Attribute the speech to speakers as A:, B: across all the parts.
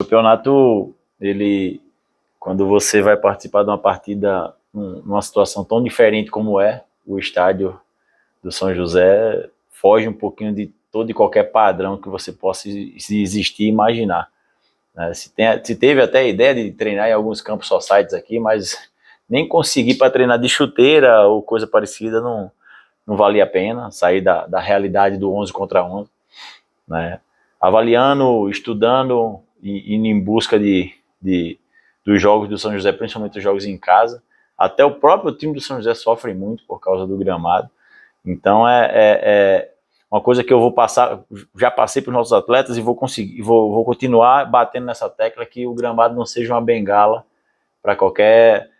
A: O campeonato, quando você vai participar de uma partida numa situação tão diferente como é o estádio do São José, foge um pouquinho de todo e qualquer padrão que você possa existir e imaginar. Se teve até a ideia de treinar em alguns campos societies aqui, mas nem conseguir para treinar de chuteira ou coisa parecida não valia a pena sair da realidade do 11 contra 11, né? Avaliando, estudando e indo em busca dos jogos do São José, principalmente os jogos em casa. Até o próprio time do São José sofre muito por causa do gramado. Então é uma coisa que eu vou passar, já passei para os nossos atletas e vou continuar batendo nessa tecla, que o gramado não seja uma bengala para qualquer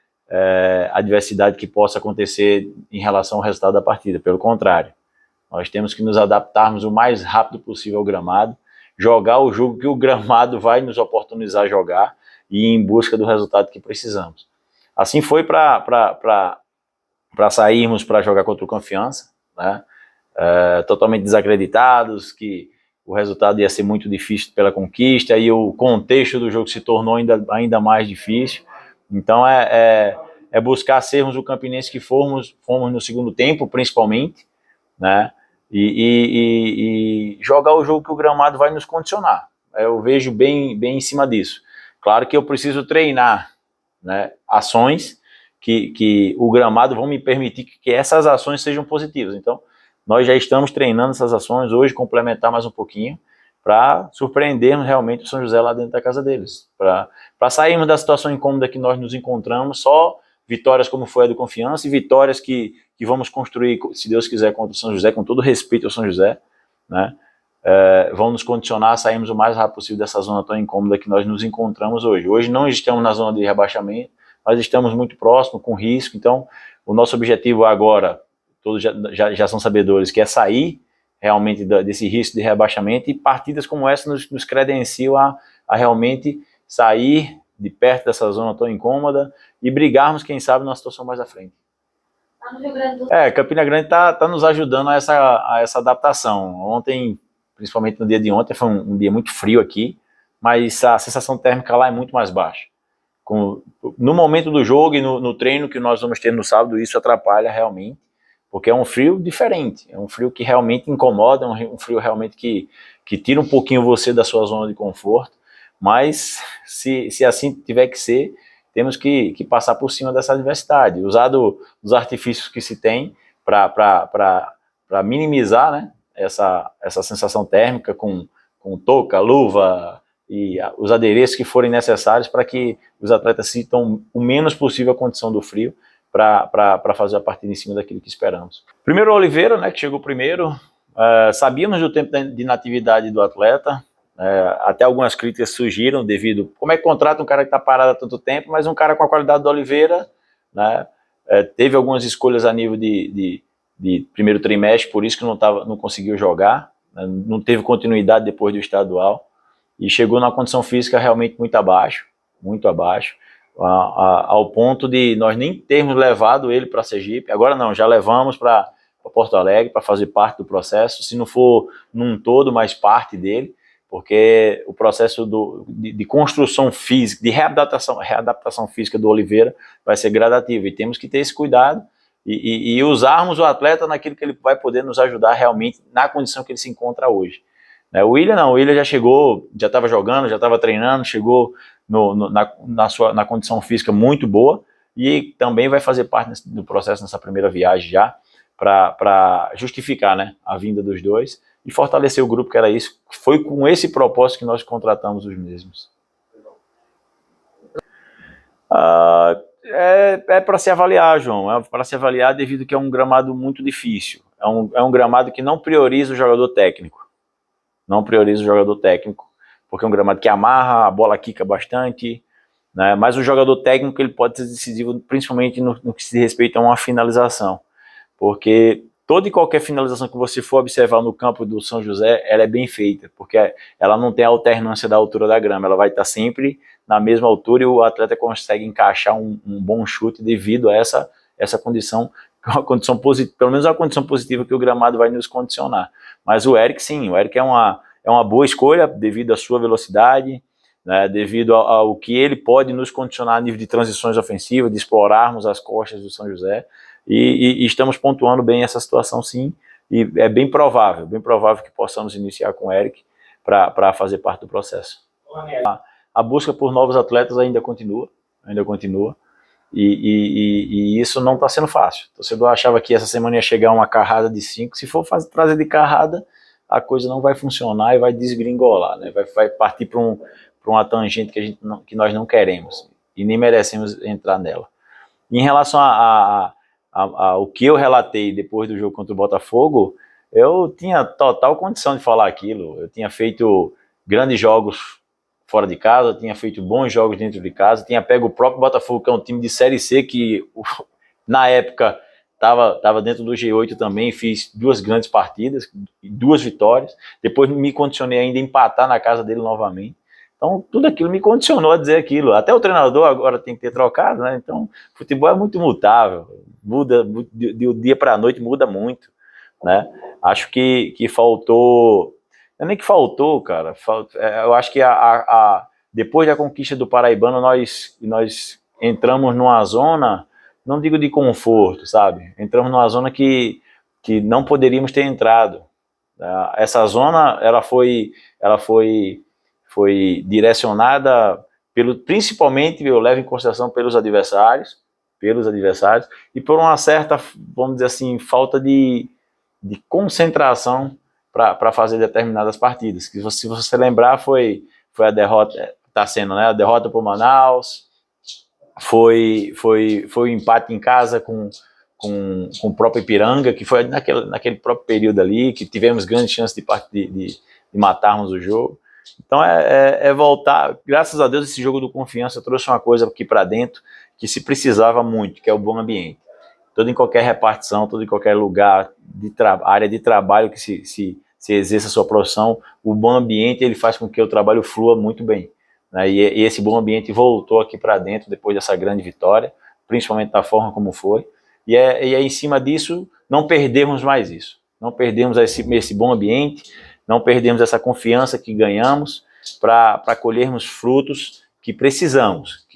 A: adversidade que possa acontecer em relação ao resultado da partida. Pelo contrário, nós temos que nos adaptarmos o mais rápido possível ao gramado, jogar o jogo que o gramado vai nos oportunizar a jogar e ir em busca do resultado que precisamos. Assim foi para sairmos para jogar contra o Confiança, né? Totalmente desacreditados, que o resultado ia ser muito difícil pela conquista, e o contexto do jogo se tornou ainda mais difícil. Então é buscar sermos o Campinense que fomos no segundo tempo, principalmente, né? E jogar o jogo que o gramado vai nos condicionar. Eu vejo bem em cima disso. Claro que eu preciso treinar, né, ações que o gramado vão me permitir que essas ações sejam positivas. Então, nós já estamos treinando essas ações hoje, complementar mais um pouquinho, para surpreendermos realmente o São José lá dentro da casa deles, para sairmos da situação incômoda que nós nos encontramos, só vitórias como foi a do Confiança e vitórias que vamos construir, se Deus quiser, contra o São José, com todo respeito ao São José, né? Vão nos condicionar a sairmos o mais rápido possível dessa zona tão incômoda que nós nos encontramos hoje. Hoje não estamos na zona de rebaixamento, mas estamos muito próximos, com risco. Então o nosso objetivo agora, todos já são sabedores, que é sair realmente desse risco de rebaixamento, e partidas como essa nos credenciam a realmente sair de perto dessa zona tão incômoda e brigarmos, quem sabe, numa situação mais à frente.
B: No Rio Grande do Sul.
A: Campina Grande está nos ajudando a essa adaptação. Ontem, principalmente no dia de ontem, foi um dia muito frio aqui, mas a sensação térmica lá é muito mais baixa. No momento do jogo e no treino que nós vamos ter no sábado, isso atrapalha realmente, porque é um frio diferente, é um frio que realmente incomoda, um frio realmente que tira um pouquinho você da sua zona de conforto, mas se assim tiver que ser, temos que passar por cima dessa adversidade, usar dos artifícios que se tem para minimizar, né, essa sensação térmica, com touca, luva e os adereços que forem necessários para que os atletas sintam o menos possível a condição do frio, para fazer a partida em cima daquilo que esperamos. Primeiro o Oliveira, né, que chegou primeiro. Sabíamos do tempo de inatividade do atleta, até algumas críticas surgiram devido, como é que contrata um cara que está parado há tanto tempo, mas um cara com a qualidade do Oliveira, né, teve algumas escolhas a nível de primeiro trimestre, por isso que não conseguiu jogar, né, não teve continuidade depois do estadual, e chegou numa condição física realmente muito abaixo, ao ponto de nós nem termos levado ele para Sergipe. Agora não, já levamos para Porto Alegre para fazer parte do processo, se não for num todo, mas parte dele, porque o processo de construção física, de readaptação física do Oliveira vai ser gradativo, e temos que ter esse cuidado e usarmos o atleta naquilo que ele vai poder nos ajudar realmente na condição que ele se encontra hoje. O William não, o William já chegou, já estava jogando, já estava treinando, chegou na condição física muito boa, e também vai fazer parte do processo nessa primeira viagem já, para justificar, né, a vinda dos dois e fortalecer o grupo, que era isso. Foi com esse propósito que nós contratamos os mesmos. É para se avaliar, João, é para se avaliar devido que é um gramado muito difícil, é um gramado que não prioriza o jogador técnico, porque é um gramado que amarra, a bola quica bastante, né? Mas o jogador técnico ele pode ser decisivo, principalmente no que se respeita a uma finalização, porque toda e qualquer finalização que você for observar no campo do São José, ela é bem feita, porque ela não tem a alternância da altura da grama, ela vai estar sempre na mesma altura, e o atleta consegue encaixar um bom chute devido a essa condição, uma condição positiva, pelo menos uma condição positiva que o gramado vai nos condicionar. Mas o Eric, sim, o Eric é uma boa escolha devido à sua velocidade, né, devido ao que ele pode nos condicionar a nível de transições ofensivas, de explorarmos as costas do São José, e estamos pontuando bem essa situação sim, e é bem provável que possamos iniciar com o Eric para fazer parte do processo. A busca por novos atletas ainda continua, e isso não está sendo fácil. O torcedor achava que essa semana ia chegar uma carrada de 5, se for trazer de carrada, a coisa não vai funcionar e vai desgringolar, né? Vai partir para uma tangente que nós não queremos e nem merecemos entrar nela. Em relação ao que eu relatei depois do jogo contra o Botafogo, eu tinha total condição de falar aquilo. Eu tinha feito grandes jogos fora de casa, tinha feito bons jogos dentro de casa, tinha pego o próprio Botafogo, que é um time de Série C, que na época estava dentro do G8 também, fiz 2 grandes partidas, 2 vitórias, depois me condicionei ainda a empatar na casa dele novamente. Então, tudo aquilo me condicionou a dizer aquilo. Até o treinador agora tem que ter trocado, né? Então, futebol é muito mutável, muda de dia para a noite, muda muito, né? Acho que faltou, não é nem que faltou, cara, eu acho que depois da conquista do Paraibano, nós entramos numa zona, não digo de conforto, sabe? Entramos numa zona que não poderíamos ter entrado. Essa zona, ela foi direcionada principalmente, eu levo em consideração, pelos adversários, e por uma certa, vamos dizer assim, falta de concentração para fazer determinadas partidas, que se você lembrar, foi a derrota, está sendo, né, a derrota para o Manaus, foi o empate em casa com o próprio Ipiranga, que foi naquele próprio período ali, que tivemos grandes chances de matarmos o jogo. Então é voltar, graças a Deus esse jogo do Confiança trouxe uma coisa aqui para dentro que se precisava muito, que é o bom ambiente. Todo em qualquer repartição, todo em qualquer lugar, área de trabalho que se exerça a sua profissão, o bom ambiente ele faz com que o trabalho flua muito bem, né? E esse bom ambiente voltou aqui para dentro depois dessa grande vitória, principalmente da forma como foi, e é em cima disso não perdermos mais isso, não perdermos esse bom ambiente, não perdemos essa confiança que ganhamos para colhermos frutos que precisamos.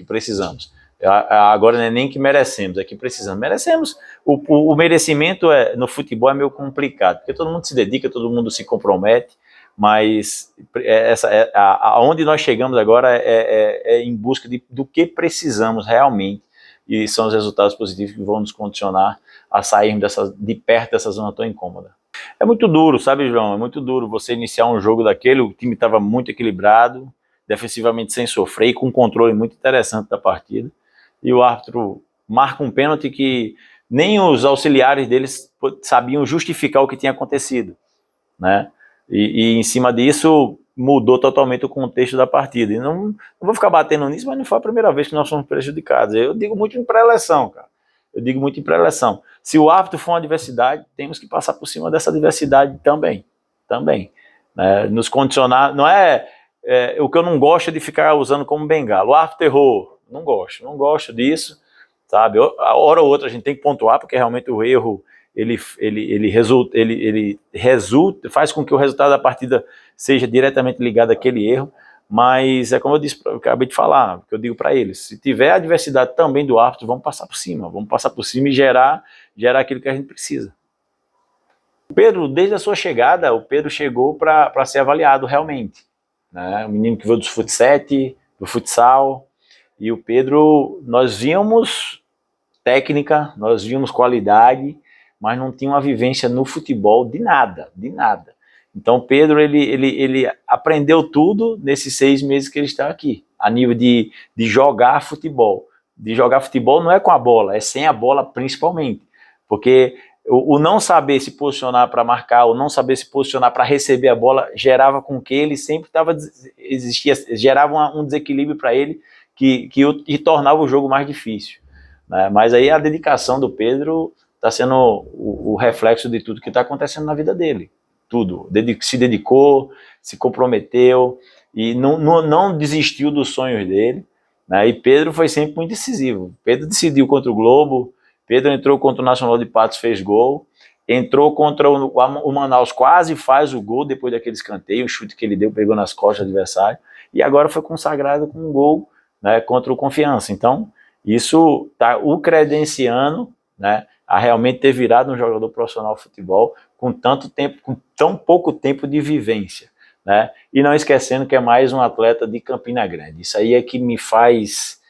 A: Agora não é nem que merecemos, é que precisamos. Merecemos. O merecimento no futebol é meio complicado, porque todo mundo se dedica, todo mundo se compromete, mas aonde nós chegamos agora é em busca do que precisamos realmente, e são os resultados positivos que vão nos condicionar a sairmos de perto dessa zona tão incômoda. É muito duro, sabe, João? É muito duro você iniciar um jogo daquele, o time estava muito equilibrado, defensivamente sem sofrer, e com um controle muito interessante da partida, e o árbitro marca um pênalti que nem os auxiliares deles sabiam justificar o que tinha acontecido, né? E em cima disso mudou totalmente o contexto da partida. E não vou ficar batendo nisso, mas não foi a primeira vez que nós fomos prejudicados. Eu digo muito em pré-eleição, cara. Se o árbitro for uma adversidade, temos que passar por cima dessa adversidade também, né? Nos condicionar, não é o que eu não gosto é de ficar usando como bengala. O árbitro errou, não gosto disso, sabe? A hora ou outra a gente tem que pontuar, porque realmente o erro ele faz com que o resultado da partida seja diretamente ligado àquele erro. Mas é como eu acabei de falar, que eu digo para eles, se tiver a adversidade também do árbitro, vamos passar por cima e gerar aquilo que a gente precisa. O Pedro, desde a sua chegada, o Pedro chegou para ser avaliado realmente, né? O menino que veio do futsal, e o Pedro, nós víamos técnica, nós víamos qualidade, mas não tinha uma vivência no futebol de nada. Então o Pedro, ele aprendeu tudo nesses 6 meses que ele está aqui, a nível de jogar futebol. De jogar futebol não é com a bola, é sem a bola principalmente, porque o não saber se posicionar para marcar, o não saber se posicionar para receber a bola, gerava com que ele sempre gerava um desequilíbrio para ele, que tornava o jogo mais difícil, né? Mas aí a dedicação do Pedro está sendo o reflexo de tudo que está acontecendo na vida dele. Tudo, se dedicou, se comprometeu e não desistiu dos sonhos dele, né? E Pedro foi sempre muito decisivo. Pedro decidiu contra o Globo, Pedro entrou contra o Nacional de Patos, fez gol, entrou contra o Manaus, quase faz o gol depois daquele escanteio, o chute que ele deu, pegou nas costas do adversário, e agora foi consagrado com um gol, né, contra o Confiança. Então, isso está o credenciando, né, a realmente ter virado um jogador profissional de futebol com tanto tempo, com tão pouco tempo de vivência, né? E não esquecendo que é mais um atleta de Campina Grande. Isso aí é que me faz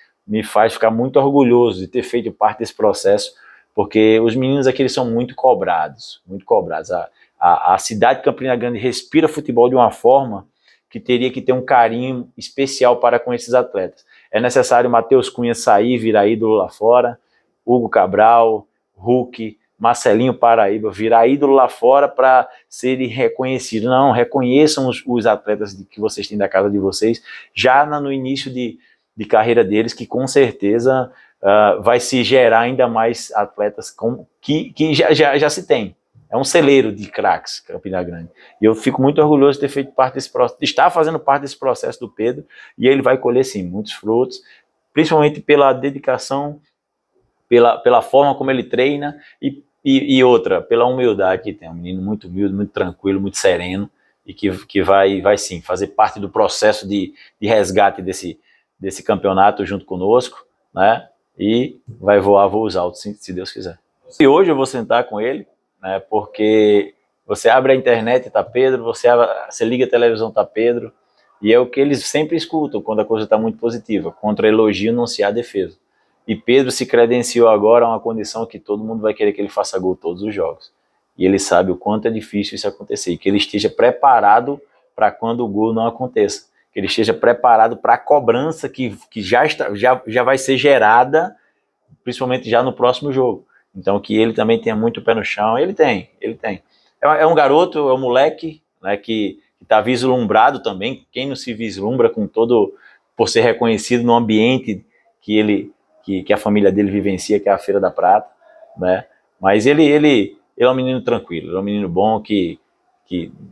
A: ficar muito orgulhoso de ter feito parte desse processo, porque os meninos aqui eles são muito cobrados, muito cobrados. A cidade de Campina Grande respira futebol de uma forma que teria que ter um carinho especial para com esses atletas. É necessário Matheus Cunha sair, virar ídolo lá fora, Hugo Cabral, Hulk, Marcelinho Paraíba, virar ídolo lá fora para serem reconhecidos. Não, reconheçam os atletas que vocês têm da casa de vocês, já no início de carreira deles, que com certeza vai se gerar ainda mais atletas que já se tem. É um celeiro de craques, Campina Grande. E eu fico muito orgulhoso de ter feito parte desse processo, de estar fazendo parte desse processo do Pedro, e ele vai colher, sim, muitos frutos, principalmente pela dedicação, pela forma como ele treina, e outra, pela humildade que tem. Um menino muito humilde, muito tranquilo, muito sereno, e que vai sim, fazer parte do processo de resgate desse campeonato junto conosco, né? E vai voar voos altos, se Deus quiser. E hoje eu vou sentar com ele, né, porque você abre a internet e tá Pedro, você liga a televisão, tá Pedro, e é o que eles sempre escutam quando a coisa está muito positiva. Contra elogio não se há defesa. E Pedro se credenciou agora a uma condição que todo mundo vai querer que ele faça gol todos os jogos. E ele sabe o quanto é difícil isso acontecer, e que ele esteja preparado para quando o gol não aconteça. Que ele esteja preparado para a cobrança que já vai ser gerada, principalmente já no próximo jogo. Então que ele também tenha muito pé no chão. Ele tem. É um garoto, é um moleque, né, que está vislumbrado também. Quem não se vislumbra por ser reconhecido no ambiente que a família dele vivencia, que é a Feira da Prata, né? Mas ele é um menino tranquilo, ele é um menino bom que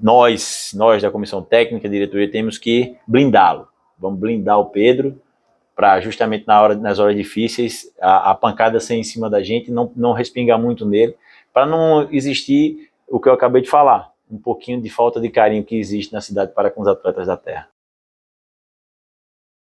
A: nós da comissão técnica, diretoria, temos que blindá-lo. Vamos blindar o Pedro para justamente nas horas difíceis a pancada ser em cima da gente, não respingar muito nele, para não existir o que eu acabei de falar, um pouquinho de falta de carinho que existe na cidade para com os atletas da terra.